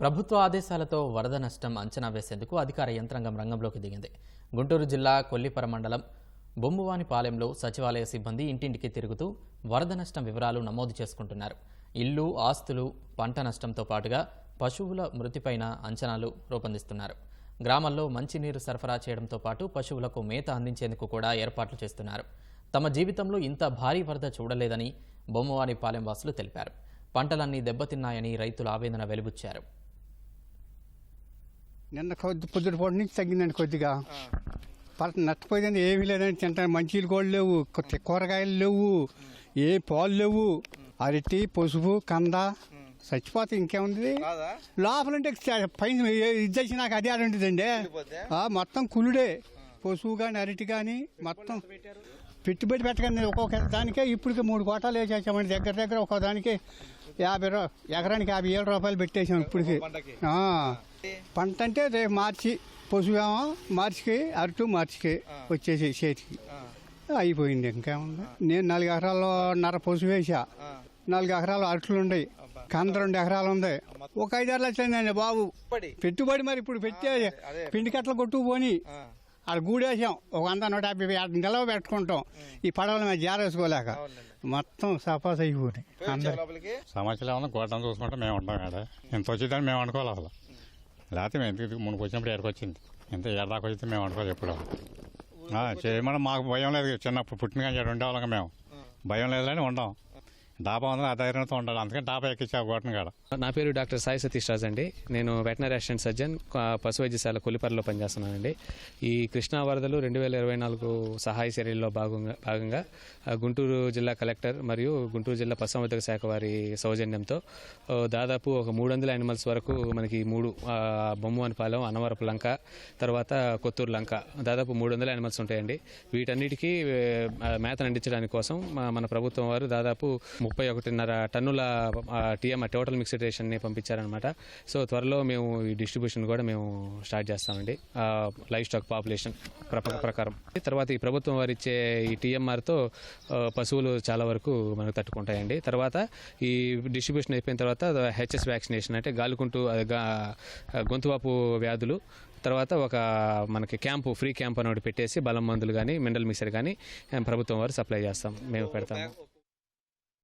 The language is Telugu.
ప్రభుత్వ ఆదేశాలతో వరద నష్టం అంచనా వేసేందుకు అధికార యంత్రాంగం రంగంలోకి దిగింది. గుంటూరు జిల్లా కొల్లిపర మండలం బొమ్మువానిపాలెంలో సచివాలయ సిబ్బంది ఇంటింటికి తిరుగుతూ వరద నష్టం వివరాలు నమోదు చేసుకుంటున్నారు. ఇల్లు, ఆస్తులు, పంట నష్టంతో పాటుగా పశువుల మృతిపైన అంచనాలు రూపొందిస్తున్నారు. గ్రామాల్లో మంచినీరు సరఫరా చేయడంతో పాటు పశువులకు మేత అందించేందుకు కూడా ఏర్పాట్లు చేస్తున్నారు. తమ జీవితంలో ఇంత భారీ వరద చూడలేదని బొమ్మువానిపాలెం వాసులు తెలిపారు. పంటలన్నీ దెబ్బతిన్నాయని రైతులు ఆవేదన వెలిబుచ్చారు. నిన్న పొద్దుటిపూట నుంచి తగ్గిందండి కొద్దిగా. నష్టపోయిందండి, ఏమీ లేదండి. తింటాను మంచిలు కూడా లేవు, కూరగాయలు లేవు, ఏ పాలు లేవు. అరటి, పసుపు, కంద చచ్చిపోతే ఇంకేముంది. లోపలంటే పైన ఇది వచ్చి నాకు అదే ఉంటుందండి. మొత్తం కులుడే, పసుపు కానీ అరటి కానీ మొత్తం పెట్టుబడి పెట్టకండి. ఒక్కొక్క దానికే ఇప్పటికే 3 కోటాలు వేసేసామండి. దగ్గర ఒక్కొక్క దానికి ఎకరానికి 50,000 రూపాయలు పెట్టేసాం ఇప్పటికి. పంట అంటే రేపు మార్చి, పశువేమో మార్చికి, అరటి మార్చికి వచ్చేసి చేతికి అయిపోయింది. ఇంకేముంది. నేను 4 ఎకరాలన్నర పశువు వేసా, 4 ఎకరాలు అరట్లు ఉన్నాయి, కంద 2 ఎకరాలు ఉంది. ఒక 5-6 లక్షలు బాబు పెట్టుబడి. మరి ఇప్పుడు పెట్టే పిండి కట్టలు కొట్టుకుపోని అక్కడ గూడేసాం. ఒక 100-150 నిలవ పెట్టుకుంటాం. ఈ పడవల మీద జారేసుకోలేక మొత్తం సపాస్ అయిపోయి సమస్యలు ఏమన్నా గోడను చూసుకుంటే మేము ఉంటాం కదా. ఎంత వచ్చేదాన్ని మేము అనుకోవాలి అసలు. లేకపోతే మేము ఎందుకు మునుకు వచ్చినప్పుడు ఎక్కడికి వచ్చింది, ఎంత ఎడదాకా వచ్చింది మేము అనుకోవాలి ఎప్పుడు. చేయమని మాకు భయం లేదు. చిన్నప్పుడు పుట్టిన కానీ ఉండేవాళ్ళం మేము. భయం లేదని ఉండం. డాబా ఉందని ఆ ధైర్యంతో ఉండాలి. అందుకని డాబా ఎక్కించా గోటను కాడ. నా పేరు డాక్టర్ సాయి సతీష్ రాజ్ అండి. నేను వెటనరీ అసిస్టెంట్ సర్జన్, పశు వైద్యశాల కొల్లిపరలో పనిచేస్తున్నానండి. ఈ కృష్ణా వరదలు 2024 సహాయ చర్యల్లో భాగంగా గుంటూరు జిల్లా కలెక్టర్ మరియు గుంటూరు జిల్లా పశుసంవర్ధక శాఖ వారి సౌజన్యంతో దాదాపు ఒక 300 యానిమల్స్ వరకు మనకి 3 బొమ్మువానిపాలెం, అన్నవరపు లంక, తర్వాత కొత్తూరు లంక, దాదాపు 300 యానిమల్స్ ఉంటాయండి. వీటన్నిటికీ మేతను అందించడానికి కోసం మన ప్రభుత్వం వారు దాదాపు 31.5 టన్నుల టీఎంఆర్ టోటల్ మిక్స్డ్ రేషన్ ని పంపించారనమాట. సో త్వరలో మేము ఈ డిస్ట్రిబ్యూషన్ కూడా మేము స్టార్ట్ చేస్తామండి, లైవ్ స్టాక్ పాపులేషన్ ప్రకారం. తర్వాత ఈ ప్రభుత్వం వారు ఇచ్చే ఈ టీఎంఆర్తో పశువులు చాలా వరకు మనకు తట్టుకుంటాయండి. తర్వాత ఈ డిస్ట్రిబ్యూషన్ అయిపోయిన తర్వాత హెచ్ఎస్ వ్యాక్సినేషన్ అంటే గాలికుంటూ గొంతువాపు వ్యాధులు, తర్వాత ఒక మనకి ఫ్రీ క్యాంప్ అని ఒకటి పెట్టేసి బలం మందులు కానీ మినరల్ మిక్సర్ కానీ ప్రభుత్వం వారు సప్లై చేస్తాం, మేము పెడతాము.